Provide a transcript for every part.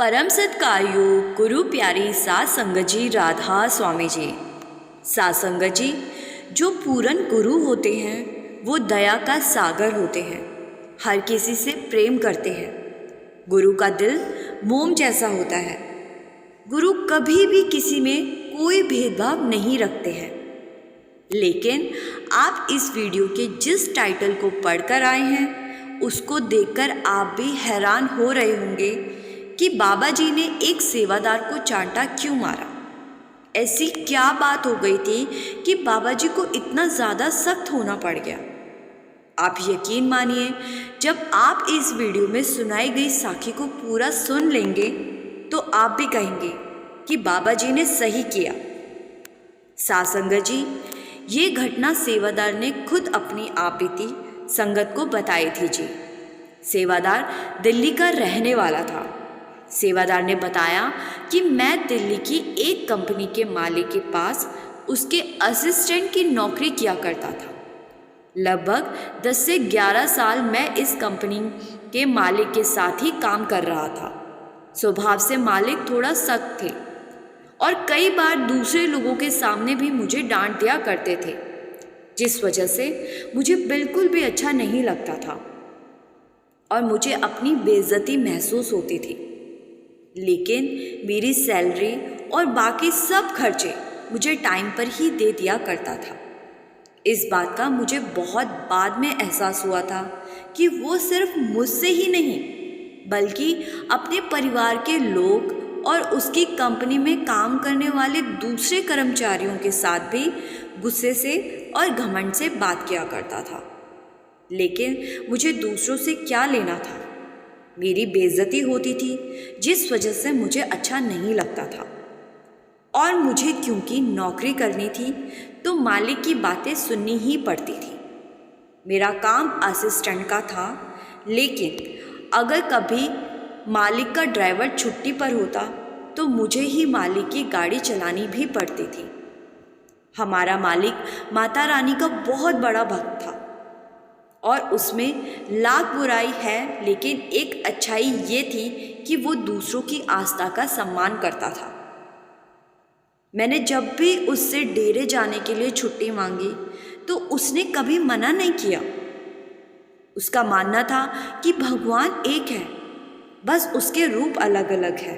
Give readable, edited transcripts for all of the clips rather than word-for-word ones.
परम सत्कार्यो गुरु प्यारी सात संगत जी राधा स्वामी जी। सात संगत जी जो पूर्ण गुरु होते हैं वो दया का सागर होते हैं, हर किसी से प्रेम करते हैं। गुरु का दिल मोम जैसा होता है। गुरु कभी भी किसी में कोई भेदभाव नहीं रखते हैं। लेकिन आप इस वीडियो के जिस टाइटल को पढ़कर आए हैं उसको देखकर आप भी हैरान हो रहे होंगे कि बाबा जी ने एक सेवादार को चांटा क्यों मारा। ऐसी क्या बात हो गई थी कि बाबा जी को इतना ज़्यादा सख्त होना पड़ गया। आप यकीन मानिए, जब आप इस वीडियो में सुनाई गई साखी को पूरा सुन लेंगे तो आप भी कहेंगे कि बाबा जी ने सही किया। सात संगत जी, ये घटना सेवादार ने खुद अपनी आप बीती संगत को बताई थी जी। सेवादार दिल्ली का रहने वाला था। सेवादार ने बताया कि मैं दिल्ली की एक कंपनी के मालिक के पास उसके असिस्टेंट की नौकरी किया करता था। लगभग 10 से 11 साल मैं इस कंपनी के मालिक के साथ ही काम कर रहा था। स्वभाव से मालिक थोड़ा सख्त थे और कई बार दूसरे लोगों के सामने भी मुझे डांट दिया करते थे, जिस वजह से मुझे बिल्कुल भी अच्छा नहीं लगता था और मुझे अपनी बेइज्जती महसूस होती थी। लेकिन मेरी सैलरी और बाकी सब खर्चे मुझे टाइम पर ही दे दिया करता था। इस बात का मुझे बहुत बाद में एहसास हुआ था कि वो सिर्फ मुझसे ही नहीं बल्कि अपने परिवार के लोग और उसकी कंपनी में काम करने वाले दूसरे कर्मचारियों के साथ भी गुस्से से और घमंड से बात किया करता था। लेकिन मुझे दूसरों से क्या लेना था। मेरी बेइज्जती होती थी, जिस वजह से मुझे अच्छा नहीं लगता था और मुझे क्योंकि नौकरी करनी थी तो मालिक की बातें सुननी ही पड़ती थी। मेरा काम असिस्टेंट का था, लेकिन अगर कभी मालिक का ड्राइवर छुट्टी पर होता तो मुझे ही मालिक की गाड़ी चलानी भी पड़ती थी। हमारा मालिक माता रानी का बहुत बड़ा भक्त था और उसमें लाख बुराई है, लेकिन एक अच्छाई ये थी कि वो दूसरों की आस्था का सम्मान करता था। मैंने जब भी उससे डेरे जाने के लिए छुट्टी मांगी तो उसने कभी मना नहीं किया। उसका मानना था कि भगवान एक है, बस उसके रूप अलग अलग है।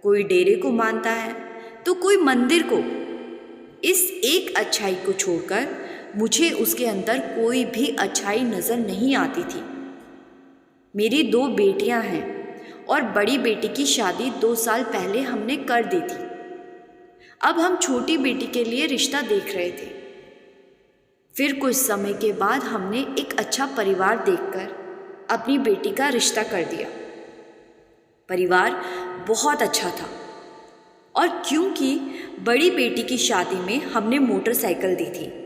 कोई डेरे को मानता है तो कोई मंदिर को। इस एक अच्छाई को छोड़कर मुझे उसके अंदर कोई भी अच्छाई नज़र नहीं आती थी। मेरी 2 बेटियां हैं और बड़ी बेटी की शादी 2 साल पहले हमने कर दी थी। अब हम छोटी बेटी के लिए रिश्ता देख रहे थे। फिर कुछ समय के बाद हमने एक अच्छा परिवार देखकर अपनी बेटी का रिश्ता कर दिया। परिवार बहुत अच्छा था और क्योंकि बड़ी बेटी की शादी में हमने मोटरसाइकिल दी थी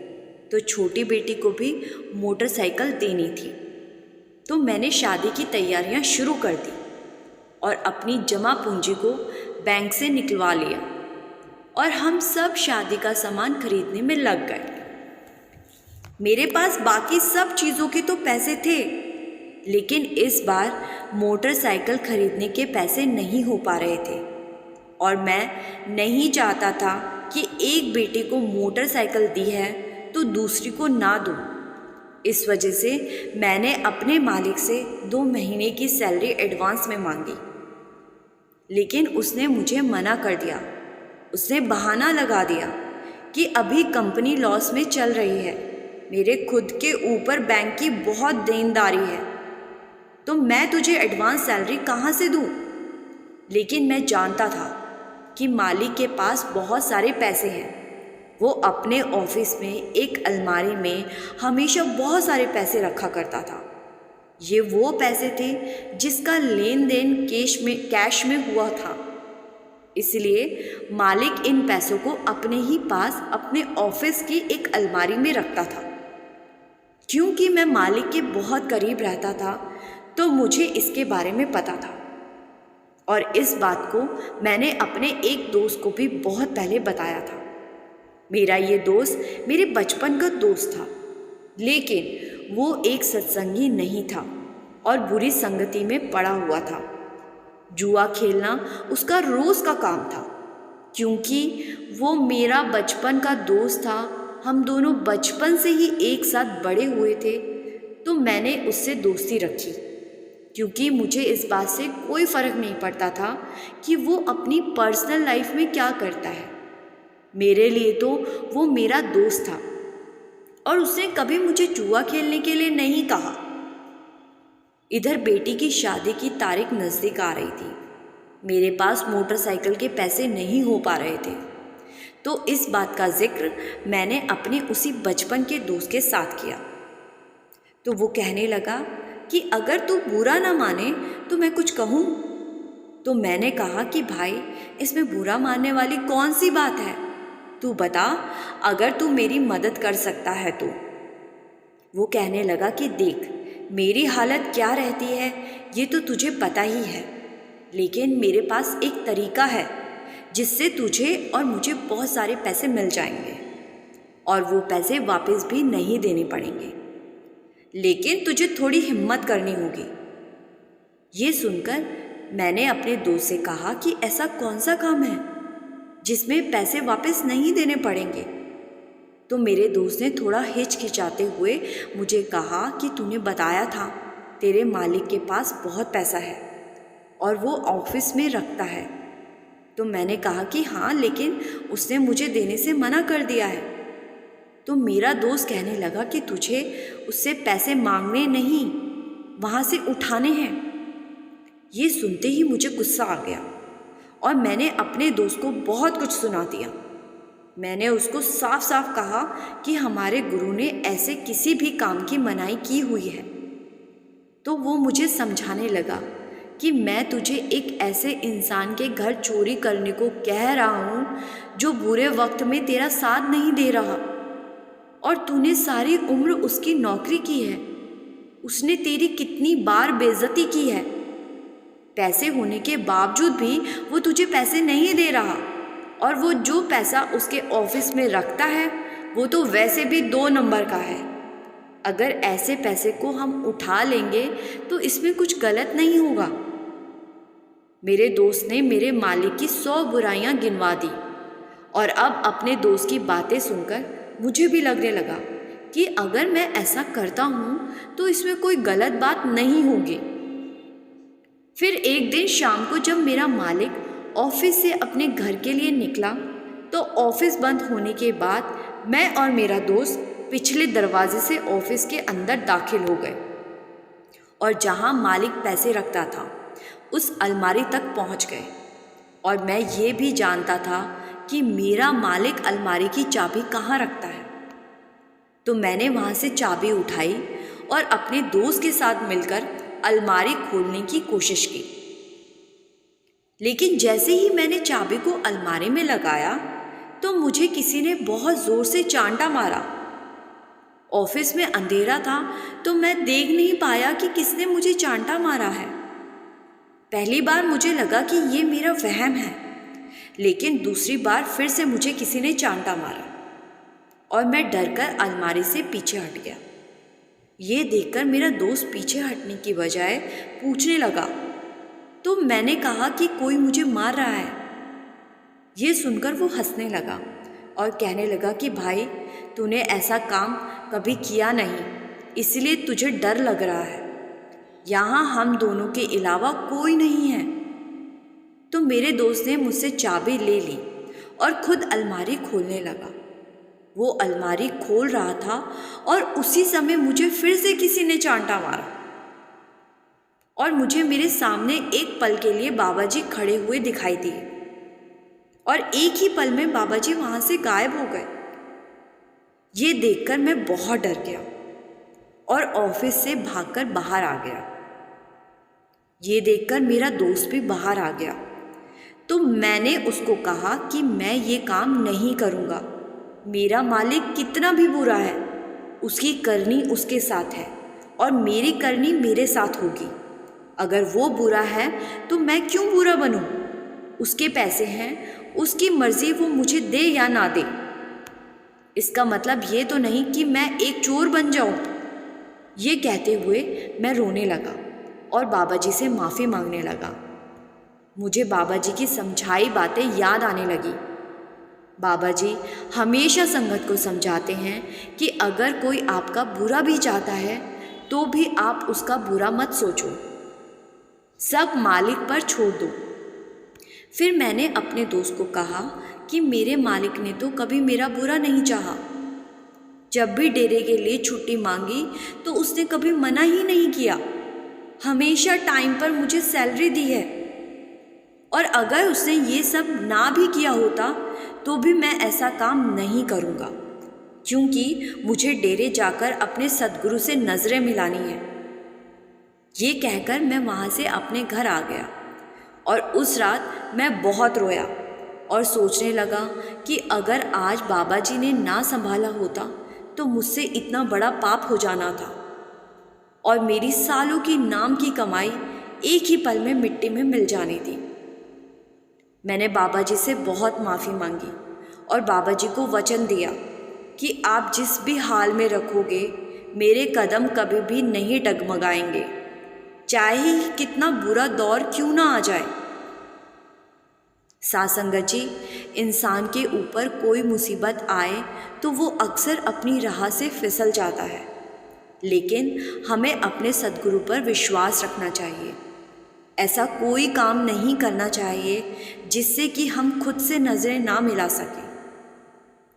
तो छोटी बेटी को भी मोटरसाइकिल देनी थी। तो मैंने शादी की तैयारियां शुरू कर दी और अपनी जमा पूंजी को बैंक से निकलवा लिया और हम सब शादी का सामान खरीदने में लग गए। मेरे पास बाकी सब चीज़ों के तो पैसे थे, लेकिन इस बार मोटरसाइकिल खरीदने के पैसे नहीं हो पा रहे थे और मैं नहीं चाहता था कि एक बेटी को मोटरसाइकिल दी है तो दूसरी को ना दूँ। इस वजह से मैंने अपने मालिक से 2 महीने की सैलरी एडवांस में मांगी, लेकिन उसने मुझे मना कर दिया। उसने बहाना लगा दिया कि अभी कंपनी लॉस में चल रही है, मेरे खुद के ऊपर बैंक की बहुत देनदारी है, तो मैं तुझे एडवांस सैलरी कहाँ से दूँ। लेकिन मैं जानता था कि मालिक के पास बहुत सारे पैसे हैं। वो अपने ऑफिस में एक अलमारी में हमेशा बहुत सारे पैसे रखा करता था। ये वो पैसे थे जिसका लेन देन कैश में हुआ था। इसलिए मालिक इन पैसों को अपने ही पास अपने ऑफिस की एक अलमारी में रखता था। क्योंकि मैं मालिक के बहुत करीब रहता था तो मुझे इसके बारे में पता था और इस बात को मैंने अपने एक दोस्त को भी बहुत पहले बताया था। मेरा ये दोस्त मेरे बचपन का दोस्त था, लेकिन वो एक सत्संगी नहीं था और बुरी संगति में पड़ा हुआ था। जुआ खेलना उसका रोज़ का काम था, क्योंकि वो मेरा बचपन का दोस्त था। हम दोनों बचपन से ही एक साथ बड़े हुए थे, तो मैंने उससे दोस्ती रखी, क्योंकि मुझे इस बात से कोई फ़र्क नहीं पड़ता था कि वो अपनी पर्सनल लाइफ में क्या करता है। मेरे लिए तो वो मेरा दोस्त था और उसने कभी मुझे जुआ खेलने के लिए नहीं कहा। इधर बेटी की शादी की तारीख नज़दीक आ रही थी। मेरे पास मोटरसाइकिल के पैसे नहीं हो पा रहे थे, तो इस बात का जिक्र मैंने अपने उसी बचपन के दोस्त के साथ किया। तो वो कहने लगा कि अगर तू बुरा ना माने तो मैं कुछ कहूँ। तो मैंने कहा कि भाई, इसमें बुरा मानने वाली कौन सी बात है, तू बता, अगर तू मेरी मदद कर सकता है तो। वो कहने लगा कि देख, मेरी हालत क्या रहती है ये तो तुझे पता ही है, लेकिन मेरे पास एक तरीका है जिससे तुझे और मुझे बहुत सारे पैसे मिल जाएंगे और वो पैसे वापस भी नहीं देने पड़ेंगे, लेकिन तुझे थोड़ी हिम्मत करनी होगी। ये सुनकर मैंने अपने दोस्त से कहा कि ऐसा कौन सा काम है जिसमें पैसे वापस नहीं देने पड़ेंगे। तो मेरे दोस्त ने थोड़ा हिचकिचाते हुए मुझे कहा कि तूने बताया था तेरे मालिक के पास बहुत पैसा है और वो ऑफिस में रखता है। तो मैंने कहा कि हाँ, लेकिन उसने मुझे देने से मना कर दिया है। तो मेरा दोस्त कहने लगा कि तुझे उससे पैसे मांगने नहीं, वहाँ से उठाने हैं। ये सुनते ही मुझे गुस्सा आ गया और मैंने अपने दोस्त को बहुत कुछ सुना दिया। मैंने उसको साफ साफ कहा कि हमारे गुरु ने ऐसे किसी भी काम की मनाही की हुई है। तो वो मुझे समझाने लगा कि मैं तुझे एक ऐसे इंसान के घर चोरी करने को कह रहा हूँ जो बुरे वक्त में तेरा साथ नहीं दे रहा, और तूने सारी उम्र उसकी नौकरी की है। उसने तेरी कितनी बार बेइज्जती की है, पैसे होने के बावजूद भी वो तुझे पैसे नहीं दे रहा, और वो जो पैसा उसके ऑफिस में रखता है वो तो वैसे भी 2 नंबर का है। अगर ऐसे पैसे को हम उठा लेंगे तो इसमें कुछ गलत नहीं होगा। मेरे दोस्त ने मेरे मालिक की 100 बुराइयां गिनवा दी, और अब अपने दोस्त की बातें सुनकर मुझे भी लगने लगा कि अगर मैं ऐसा करता हूँ तो इसमें कोई गलत बात नहीं होगी। फिर एक दिन शाम को जब मेरा मालिक ऑफिस से अपने घर के लिए निकला, तो ऑफिस बंद होने के बाद मैं और मेरा दोस्त पिछले दरवाजे से ऑफिस के अंदर दाखिल हो गए और जहाँ मालिक पैसे रखता था उस अलमारी तक पहुँच गए। और मैं ये भी जानता था कि मेरा मालिक अलमारी की चाबी कहाँ रखता है। तो मैंने वहाँ से चाबी उठाई और अपने दोस्त के साथ मिलकर अलमारी खोलने की कोशिश की, लेकिन जैसे ही मैंने चाबी को अलमारी में लगाया तो मुझे किसी ने बहुत ज़ोर से चांटा मारा। ऑफिस में अंधेरा था तो मैं देख नहीं पाया कि किसने मुझे चांटा मारा है। पहली बार मुझे लगा कि ये मेरा वहम है, लेकिन दूसरी बार फिर से मुझे किसी ने चांटा मारा और मैं डरकर अलमारी से पीछे हट गया। ये देखकर मेरा दोस्त पीछे हटने की बजाय पूछने लगा, तो मैंने कहा कि कोई मुझे मार रहा है। ये सुनकर वो हंसने लगा और कहने लगा कि भाई, तूने ऐसा काम कभी किया नहीं, इसलिए तुझे डर लग रहा है। यहाँ हम दोनों के अलावा कोई नहीं है। तो मेरे दोस्त ने मुझसे चाबी ले ली और खुद अलमारी खोलने लगा। वो अलमारी खोल रहा था और उसी समय मुझे फिर से किसी ने चांटा मारा और मुझे मेरे सामने एक पल के लिए बाबा जी खड़े हुए दिखाई दिए, और एक ही पल में बाबा जी वहाँ से गायब हो गए। ये देखकर मैं बहुत डर गया और ऑफिस से भागकर बाहर आ गया। ये देखकर मेरा दोस्त भी बाहर आ गया। तो मैंने उसको कहा कि मैं ये काम नहीं करूँगा। मेरा मालिक कितना भी बुरा है, उसकी करनी उसके साथ है और मेरी करनी मेरे साथ होगी। अगर वो बुरा है तो मैं क्यों बुरा बनूं? उसके पैसे हैं, उसकी मर्जी, वो मुझे दे या ना दे। इसका मतलब ये तो नहीं कि मैं एक चोर बन जाऊं। ये कहते हुए मैं रोने लगा और बाबा जी से माफ़ी मांगने लगा। मुझे बाबा जी की समझाई बातें याद आने लगी। बाबा जी हमेशा संगत को समझाते हैं कि अगर कोई आपका बुरा भी चाहता है तो भी आप उसका बुरा मत सोचो, सब मालिक पर छोड़ दो। फिर मैंने अपने दोस्त को कहा कि मेरे मालिक ने तो कभी मेरा बुरा नहीं चाहा। जब भी डेरे के लिए छुट्टी मांगी तो उसने कभी मना ही नहीं किया, हमेशा टाइम पर मुझे सैलरी दी है। और अगर उसने ये सब ना भी किया होता तो भी मैं ऐसा काम नहीं करूँगा, क्योंकि मुझे डेरे जाकर अपने सद्गुरु से नज़रें मिलानी है। ये कहकर मैं वहाँ से अपने घर आ गया और उस रात मैं बहुत रोया और सोचने लगा कि अगर आज बाबा जी ने ना संभाला होता तो मुझसे इतना बड़ा पाप हो जाना था और मेरी सालों की नाम की कमाई एक ही पल में मिट्टी में मिल जानी थी। मैंने बाबा जी से बहुत माफ़ी मांगी और बाबा जी को वचन दिया कि आप जिस भी हाल में रखोगे मेरे कदम कभी भी नहीं डगमगाएंगे, चाहे ही कितना बुरा दौर क्यों ना आ जाए। सासंगत जी, इंसान के ऊपर कोई मुसीबत आए तो वो अक्सर अपनी राह से फिसल जाता है, लेकिन हमें अपने सद्गुरु पर विश्वास रखना चाहिए। ऐसा कोई काम नहीं करना चाहिए जिससे कि हम खुद से नज़रें ना मिला सकें,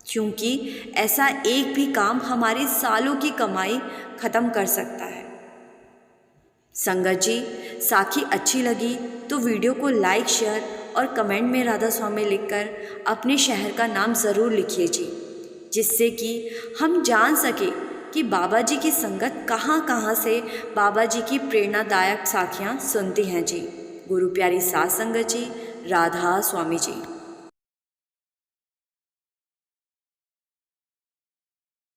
क्योंकि ऐसा एक भी काम हमारी सालों की कमाई ख़त्म कर सकता है। संगत जी, साखी अच्छी लगी तो वीडियो को लाइक, शेयर और कमेंट में राधा स्वामी लिखकर अपने शहर का नाम ज़रूर लिखिए जी, जिससे कि हम जान सके कि बाबा जी की संगत कहाँ कहाँ से बाबा जी की प्रेरणादायक साखियाँ सुनती हैं जी। गुरु प्यारी सात संगत जी, राधा स्वामी जी।